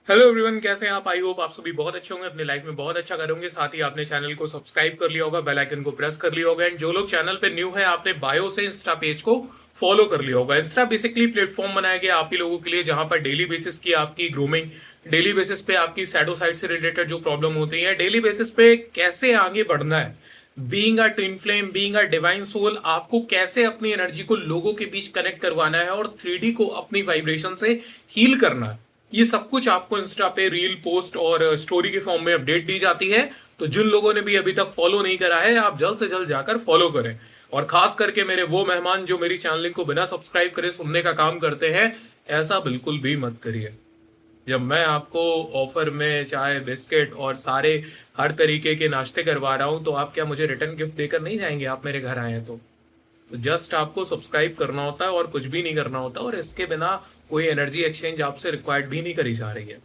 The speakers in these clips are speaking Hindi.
हेलो एवरीवन, कैसे हैं आप? आई होप आप सभी बहुत अच्छे होंगे, अपनी लाइफ में बहुत अच्छा करोगे। साथ ही आपने चैनल को सब्सक्राइब कर लिया होगा, बेल आइकन को प्रेस कर लिया होगा। एंड जो लोग चैनल पे न्यू है, आपने बायो से इंस्टा पेज को फॉलो कर लिया होगा। इंस्टा बेसिकली प्लेटफॉर्म बनाया गया आप ही लोगों के लिए, जहां पर डेली बेसिस की आपकी ग्रूमिंग, डेली बेसिस पे आपकी सैडो साइड से रिलेटेड जो प्रॉब्लम होती है, डेली बेसिस पे कैसे आगे बढ़ना है, being a twin flame, being a divine soul, आपको कैसे अपनी एनर्जी को लोगों के बीच कनेक्ट करवाना है और 3D को अपनी वाइब्रेशन से हील करना है। ये सब कुछ आपको इंस्टा पे रील, पोस्ट और स्टोरी के फॉर्म में अपडेट दी जाती है। तो जिन लोगों ने भी अभी तक फॉलो नहीं करा है, आप जल्द से जल्द जाकर फॉलो करें। और खास करके मेरे वो मेहमान जो मेरी चैनल को बिना सब्सक्राइब करे सुनने का काम करते हैं, ऐसा बिल्कुल भी मत करिए। जब मैं आपको ऑफर में चाय, बिस्किट और सारे हर तरीके के नाश्ते करवा रहा हूं, तो आप क्या मुझे रिटर्न गिफ्ट देकर नहीं जाएंगे? आप मेरे घर आए हैं तो जस्ट आपको सब्सक्राइब करना होता है और कुछ भी नहीं करना होता, और इसके बिना कोई एनर्जी एक्सचेंज आपसे रिक्वायर्ड भी नहीं करी जा रही है।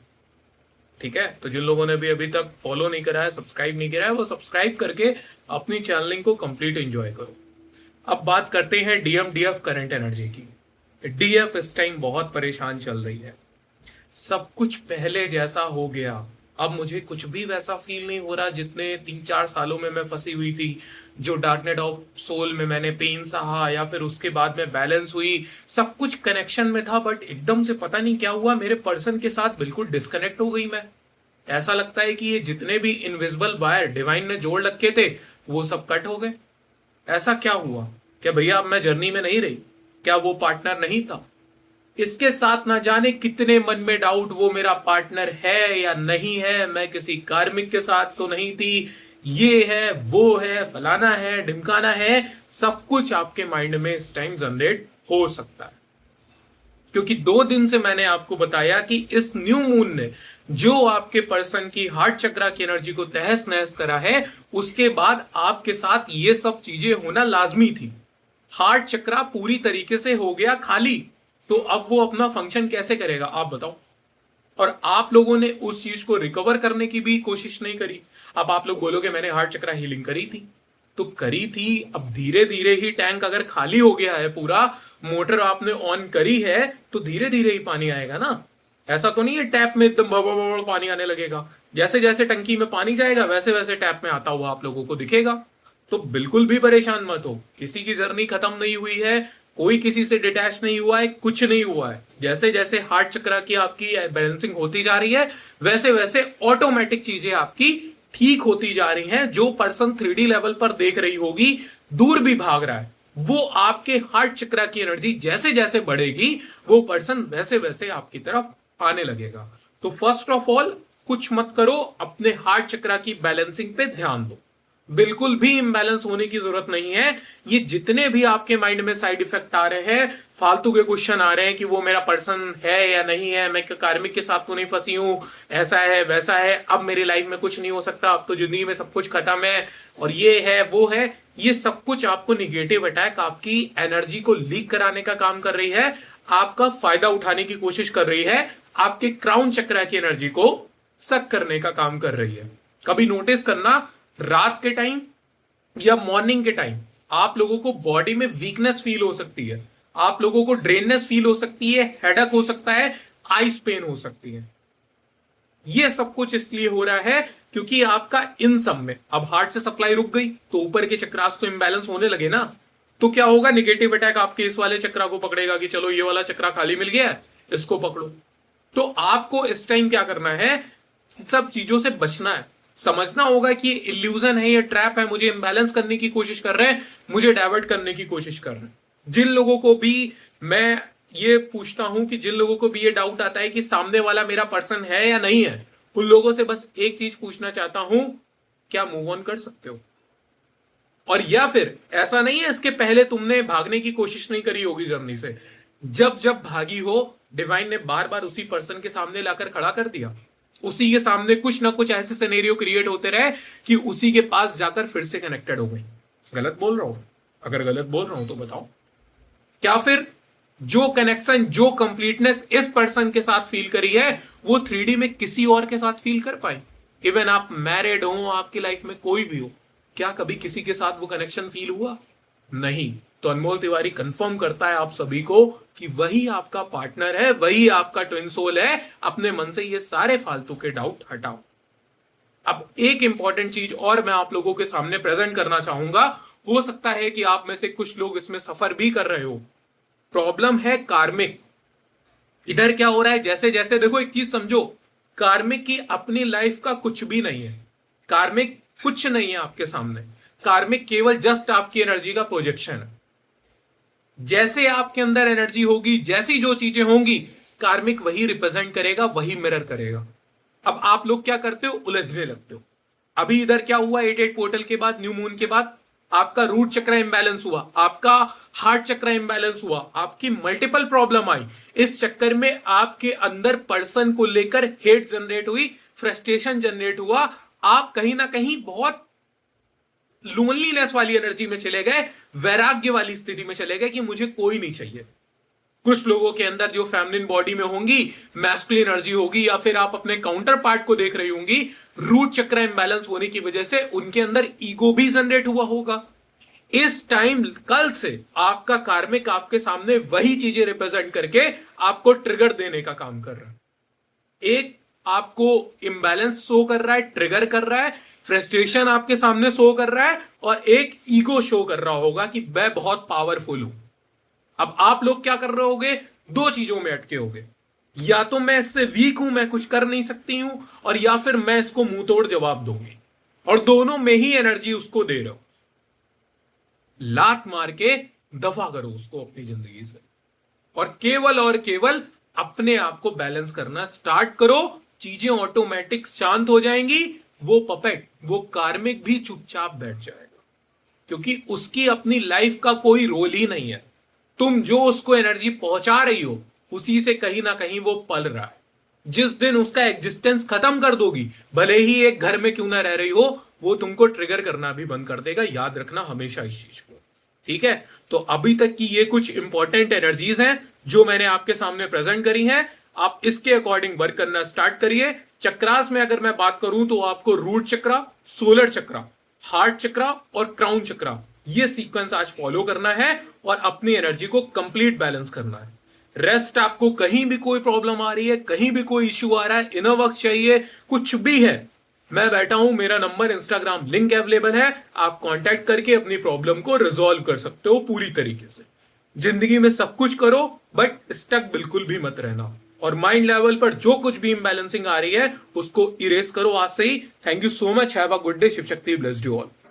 ठीक है, तो जिन लोगों ने भी अभी तक फॉलो नहीं करा है, सब्सक्राइब नहीं करा है, वो सब्सक्राइब करके अपनी चैनलिंग को कंप्लीट एंजॉय करो। अब बात करते हैं डीएम डीएफ करंट एनर्जी की। डीएफ इस टाइम बहुत परेशान चल रही है। सब कुछ पहले जैसा हो गया, अब मुझे कुछ भी वैसा फील नहीं हो रहा जितने 3-4 सालों में मैं फंसी हुई थी। जो डार्कनेट ऑफ सोल में मैंने पेन सहा, या फिर उसके बाद में बैलेंस हुई, सब कुछ कनेक्शन में था, बट एकदम से पता नहीं क्या हुआ, मेरे पर्सन के साथ बिल्कुल डिस्कनेक्ट हो गई मैं। ऐसा लगता है कि ये जितने भी इनविजिबल वायर डिवाइन ने जोड़ रखे थे, वो सब कट हो गए। ऐसा क्या हुआ? क्या भैया अब मैं जर्नी में नहीं रही? क्या वो पार्टनर नहीं था? इसके साथ ना जाने कितने मन में डाउट, वो मेरा पार्टनर है या नहीं है, मैं किसी कार्मिक के साथ तो नहीं थी, ये है, वो है, फलाना है, ढिमकाना है। सब कुछ आपके माइंड में इस टाइम जनरेट हो सकता है, क्योंकि 2 दिन से मैंने आपको बताया कि इस न्यू मून ने जो आपके पर्सन की हार्ट चक्रा की एनर्जी को तहस नहस करा है, उसके बाद आपके साथ ये सब चीजें होना लाजमी थी। हार्ट चक्रा पूरी तरीके से हो गया खाली, तो अब वो अपना फंक्शन कैसे करेगा आप बताओ? और आप लोगों ने उस चीज को रिकवर करने की भी कोशिश नहीं करी। अब आप लोग बोलोगे मैंने हार्ट चक्रा हीलिंग करी थी, तो करी थी। अब धीरे धीरे ही टैंक अगर खाली हो गया है पूरा, मोटर आपने ऑन करी है, तो धीरे धीरे ही पानी आएगा ना। ऐसा तो नहीं है टैप में एकदम भड़ पानी आने लगेगा। जैसे जैसे टंकी में पानी जाएगा, वैसे वैसे टैप में आता हुआ आप लोगों को दिखेगा। तो बिल्कुल भी परेशान मत हो, किसी की जर्नी खत्म नहीं हुई है, कोई किसी से डिटैच नहीं हुआ है, कुछ नहीं हुआ है। जैसे जैसे हार्ट चक्र की आपकी बैलेंसिंग होती जा रही है, वैसे वैसे ऑटोमेटिक चीजें आपकी ठीक होती जा रही हैं। जो पर्सन 3D लेवल पर देख रही होगी, दूर भी भाग रहा है, वो आपके हार्ट चक्र की एनर्जी जैसे जैसे बढ़ेगी, वो पर्सन वैसे वैसे आपकी तरफ आने लगेगा। तो फर्स्ट ऑफ ऑल कुछ मत करो, अपने हार्ट चक्र की बैलेंसिंग पे ध्यान दो। बिल्कुल भी इंबैलेंस होने की जरूरत नहीं है। ये जितने भी आपके माइंड में साइड इफेक्ट आ रहे हैं, फालतू के क्वेश्चन आ रहे हैं कि वो मेरा पर्सन है या नहीं है, मैं कार्मिक के साथ तो नहीं फंसी हूं, ऐसा है वैसा है, अब मेरी लाइफ में कुछ नहीं हो सकता, अब तो जिंदगी में सब कुछ खत्म है, और ये है वो है, ये सब कुछ आपको निगेटिव अटैक, आपकी एनर्जी को लीक कराने का काम कर रही है, आपका फायदा उठाने की कोशिश कर रही है, आपके क्राउन चक्र की एनर्जी को सक करने का काम कर रही है। कभी नोटिस करना, रात के टाइम या मॉर्निंग के टाइम आप लोगों को बॉडी में वीकनेस फील हो सकती है, आप लोगों को ड्रेननेस फील हो सकती है, हेडक हो सकता है, आइस पेन हो सकती है। ये सब कुछ इसलिए हो रहा है क्योंकि आपका इन सब में अब हार्ट से सप्लाई रुक गई, तो ऊपर के चक्रास तो इंबैलेंस होने लगे ना। तो क्या होगा, निगेटिव अटैक आपके इस वाले चक्रा को पकड़ेगा कि चलो ये वाला चक्रा खाली मिल गया, इसको पकड़ो। तो आपको इस टाइम क्या करना है, सब चीजों से बचना है। समझना होगा कि ये इल्यूजन है, ये ट्रैप है, मुझे इंबैलेंस करने की कोशिश कर रहे हैं, मुझे डाइवर्ट करने की कोशिश कर रहे हैं। जिन लोगों को भी मैं ये पूछता हूं, कि जिन लोगों को भी ये डाउट आता है कि सामने वाला मेरा पर्सन है या नहीं है, उन लोगों से बस एक चीज पूछना चाहता हूं, क्या मूव ऑन कर सकते हो? और या फिर ऐसा नहीं है इसके पहले तुमने भागने की कोशिश नहीं करी होगी जर्नी से, जब जब भागी हो, डिवाइन ने बार बार उसी पर्सन के सामने लाकर खड़ा कर दिया, उसी के सामने कुछ ना कुछ ऐसे सिनेरियो क्रिएट होते रहे कि उसी के पास जाकर फिर से कनेक्टेड हो गई। गलत बोल रहा हूं? अगर गलत बोल रहा हूं तो बताओ। क्या फिर जो कनेक्शन, जो कंप्लीटनेस इस पर्सन के साथ फील करी है, वो 3D में किसी और के साथ फील कर पाए? इवन आप मैरिड हो, आपकी लाइफ में कोई भी हो, क्या कभी किसी के साथ वो कनेक्शन फील हुआ? नहीं। तो अनमोल तिवारी कंफर्म करता है आप सभी को कि वही आपका पार्टनर है, वही आपका ट्विन सोल है। अपने मन से ये सारे फालतू के डाउट हटाओ। अब एक इंपॉर्टेंट चीज और मैं आप लोगों के सामने प्रेजेंट करना चाहूंगा। हो सकता है कि आप में से कुछ लोग इसमें सफर भी कर रहे हो। प्रॉब्लम है कार्मिक। इधर क्या हो रहा है, जैसे जैसे देखो एक चीज समझो, कार्मिक की अपनी लाइफ का कुछ भी नहीं है। कार्मिक कुछ नहीं है आपके सामने। कार्मिक केवल जस्ट आपकी एनर्जी का प्रोजेक्शन है। जैसे आपके अंदर एनर्जी होगी, जैसी जो चीजें होंगी, कार्मिक वही रिप्रेजेंट करेगा, वही मिरर करेगा। अब आप लोग क्या करते हो, उलझने लगते हो। अभी इधर क्या हुआ, 8-8 पोर्टल के बाद, न्यू मून के बाद आपका रूट चक्र इंबैलेंस हुआ, आपका हार्ट चक्र इंबैलेंस हुआ, आपकी मल्टीपल प्रॉब्लम आई। इस चक्कर में आपके अंदर पर्सन को लेकर हेट जनरेट हुई, फ्रस्ट्रेशन जनरेट हुआ। आप कहीं ना कहीं बहुत लोनलीनेस वाली एनर्जी में चले गए, वैराग्य वाली स्थिति में चले गए कि मुझे कोई नहीं चाहिए। कुछ लोगों के अंदर जो फेमिनिन बॉडी में होंगी मैस्कुलिन एनर्जी होगी, या फिर आप अपने काउंटर पार्ट को देख रही होंगी, रूट चक्र इंबैलेंस होने की वजह से उनके अंदर ईगो भी जनरेट हुआ होगा। इस टाइम कल से आपका कार्मिक आपके सामने वही चीजें रिप्रेजेंट करके आपको ट्रिगर देने का काम कर रहा है। एक आपको इंबैलेंस शो कर रहा है, ट्रिगर कर रहा है, फ्रस्ट्रेशन आपके सामने शो कर रहा है, और एक ईगो शो कर रहा होगा कि मैं बहुत पावरफुल हूं। अब आप लोग क्या कर रहे होगे, दो चीजों में अटके होगे। या तो मैं इससे वीक हूं, मैं कुछ कर नहीं सकती हूं, और या फिर मैं इसको मुंह तोड़ जवाब दूंगी, और दोनों में ही एनर्जी उसको दे रहे हो। लात मार के दफा करो उसको अपनी जिंदगी से, और केवल अपने आप को बैलेंस करना स्टार्ट करो। चीजें ऑटोमेटिक शांत हो जाएंगी। वो पपेट, वो कार्मिक भी चुपचाप बैठ जाएगा, क्योंकि उसकी अपनी लाइफ का कोई रोल ही नहीं है। तुम जो उसको एनर्जी पहुंचा रही हो, उसी से कहीं ना कहीं वो पल रहा है। जिस दिन उसका एग्जिस्टेंस खत्म कर दोगी, भले ही एक घर में क्यों ना रह रही हो, वो तुमको ट्रिगर करना भी बंद कर देगा। याद रखना हमेशा इस चीज को, ठीक है। तो अभी तक की ये कुछ इंपॉर्टेंट एनर्जीज हैं जो मैंने आपके सामने प्रेजेंट करी हैं। आप इसके अकॉर्डिंग वर्क करना स्टार्ट करिए। चक्रास में अगर मैं बात करूं तो आपको रूट चक्रा, सोलर चक्रा, हार्ट चक्रा और क्राउन चक्रा, ये सीक्वेंस आज फॉलो करना है और अपनी एनर्जी को कंप्लीट बैलेंस करना है। रेस्ट, आपको कहीं भी कोई प्रॉब्लम आ रही है, कहीं भी कोई इश्यू आ रहा है, इनर वर्क चाहिए, कुछ भी है, मैं बैठा हूं, मेरा नंबर, इंस्टाग्राम लिंक अवेलेबल है। आप कांटेक्ट करके अपनी प्रॉब्लम को रिजॉल्व कर सकते हो पूरी तरीके से। जिंदगी में सब कुछ करो, बट स्टक बिल्कुल भी मत रहना। और माइंड लेवल पर जो कुछ भी इम्बैलेंसिंग आ रही है उसको इरेज करो आज से ही। Thank you so much, have a good day. Shiv Shakti blessed you all.